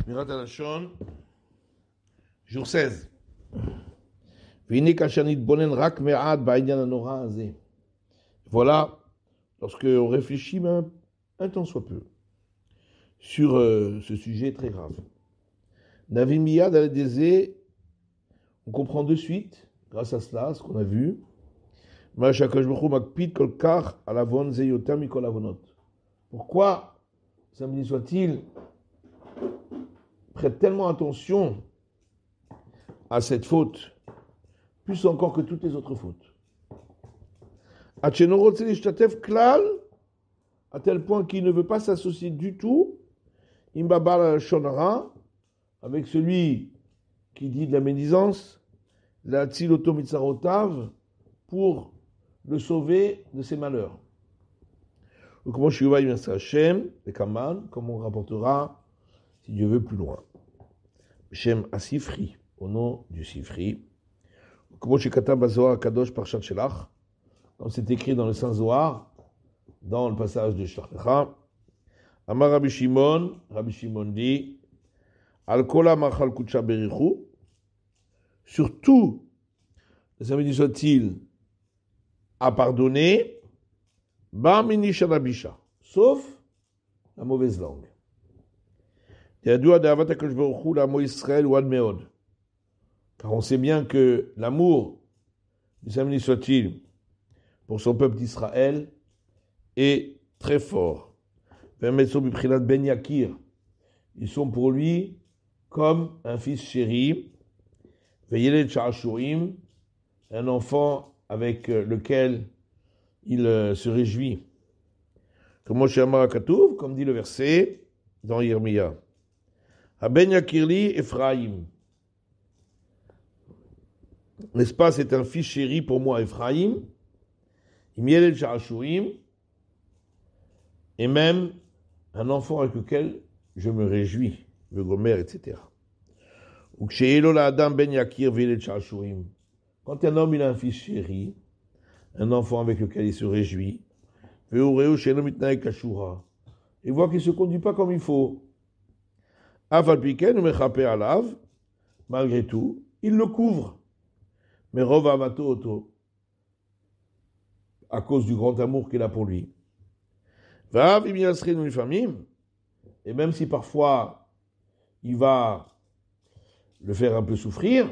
Shmirat HaLashon, jour 16. V'hine kasher nitbonen rak me'ad ba'inyan hanora hazeh. Voilà, lorsque on réfléchit même un temps soit peu sur ce sujet très grave. Navim miyad al-dezeh, on comprend de suite, grâce à cela, ce qu'on a vu. Pourquoi, samedi soit-il, prête tellement attention à cette faute, plus encore que toutes les autres fautes. À tel point qu'il ne veut pas s'associer du tout, imbabal shonara, avec celui qui dit de la médisance, la tziloto mitzarotav, pour le sauver de ses malheurs. Ou comment Shiva y Hashem, le Kaman, comme on rapportera, si Dieu veut, plus loin. Shem Asifri, au nom du Sifri. Ou comment Shikata Bazoar Kadosh Parshat Shelach, comme c'est écrit dans le Saint Zohar, dans le passage de Shlach. Amar Rabbi Shimon dit, Al Kola Machal Kutsha Berichu, surtout, les amis soit-il, à pardonner, sauf la mauvaise langue. Car on sait bien que l'amour du Saint soit-il pour son peuple d'Israël est très fort. Ils sont pour lui comme un fils chéri, un enfant avec lequel il se réjouit. Comme dit le verset dans Yirmiya. Haben Yakirli Ephraim. N'est-ce pas, c'est un fils chéri pour moi, Ephraim. Imiel Sha'ashurim. Et même un enfant avec lequel je me réjouis. Le Gomer, etc. Ou la Adam Ben Yakir Velel Sha'ashurim. Quand un homme il a un fils chéri, un enfant avec lequel il se réjouit, il voit qu'il ne se conduit pas comme il faut. Malgré tout, il le couvre. Mais à cause du grand amour qu'il a pour lui. Et même si parfois il va le faire un peu souffrir,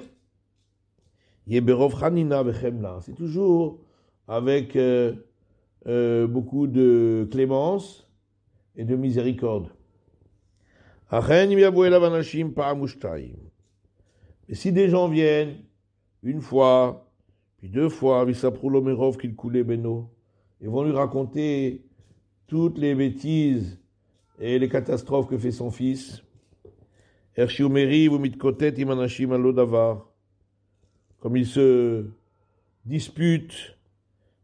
c'est toujours avec beaucoup de clémence et de miséricorde. Et si des gens viennent une fois, puis deux fois, ils vont lui raconter toutes les bêtises et les catastrophes que fait son fils, comme il se dispute,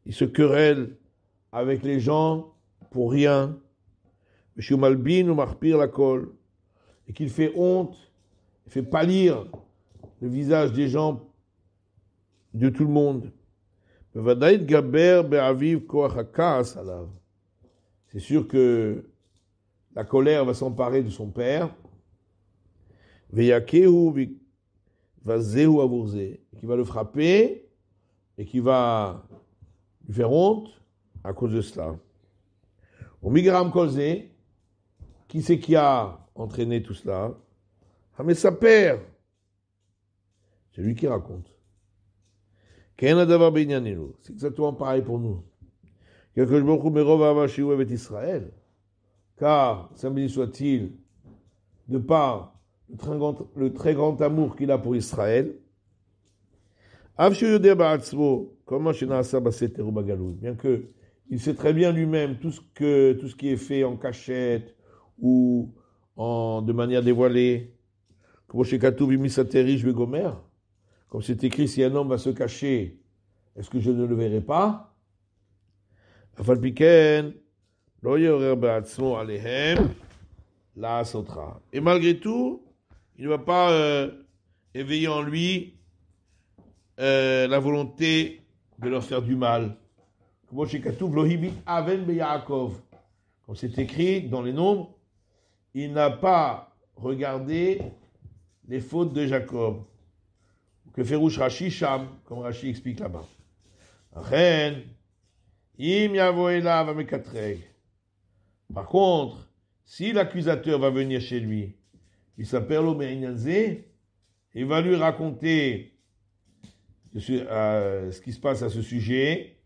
il se querelle avec les gens pour rien, et qu'il fait honte, il fait pâlir le visage des gens, de tout le monde. C'est sûr que la colère va s'emparer de son père, qui va le frapper et qui va lui faire honte à cause de cela. Au Migram Kolze, qui c'est qui a entraîné tout cela? Mais sa père, c'est lui qui raconte. C'est exactement pareil pour nous. Car, saint soit-il, de par le très grand amour qu'il a pour Israël, bien que il sait très bien lui-même tout ce qui est fait en cachette ou de manière dévoilée, comme c'est écrit, si un homme va se cacher, est-ce que je ne le verrai pas? Et malgré tout, il ne va pas éveiller en lui la volonté de leur faire du mal. Comme c'est écrit dans les nombres, il n'a pas regarder les fautes de Jacob. Que fait Rouch Rashi Sham, comme Rashi explique là-bas. Par contre, si l'accusateur va venir chez lui, il s'appelle Omer, il va lui raconter ce qui se passe à ce sujet.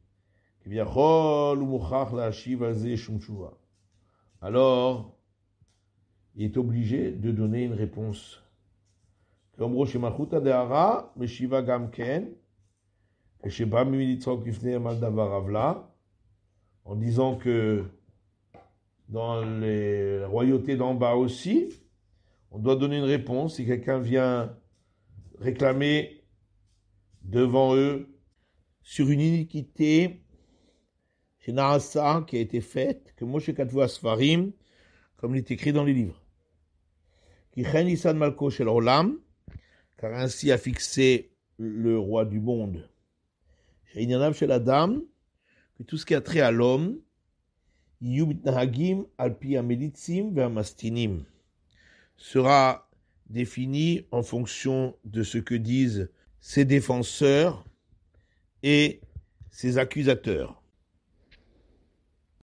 Alors, il est obligé de donner une réponse. En disant que dans les royautés d'en bas aussi, on doit donner une réponse si quelqu'un vient réclamer devant eux sur une iniquité chez Narasa qui a été faite, que Moshe Katvu Asfarim, comme il est écrit dans les livres. Qui chen Isan Malko Shel Olam, car ainsi a fixé le roi du monde. Chez Inyanav Shel Adam, que tout ce qui a trait à l'homme, Yub Nahagim Alpi Amelitzim Ve'amastinim, sera défini en fonction de ce que disent ses défenseurs et ses accusateurs.